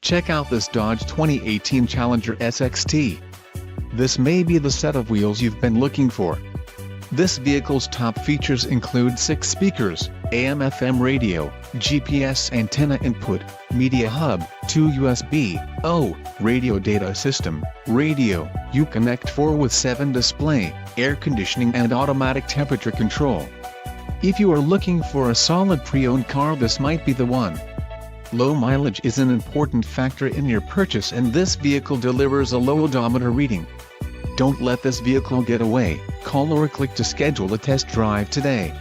Check out this Dodge 2018 Challenger SXT. This may be the set of wheels you've been looking for. This vehicle's top features include 6 speakers, AM/FM radio, GPS antenna input, media hub, 2 USB-O, radio data system, radio, Uconnect 4 with 7 display, air conditioning and automatic temperature control. If you are looking for a solid pre-owned car, this might be the one. Low mileage is an important factor in your purchase, and this vehicle delivers a low odometer reading. Don't let this vehicle get away. Call or click to schedule a test drive today.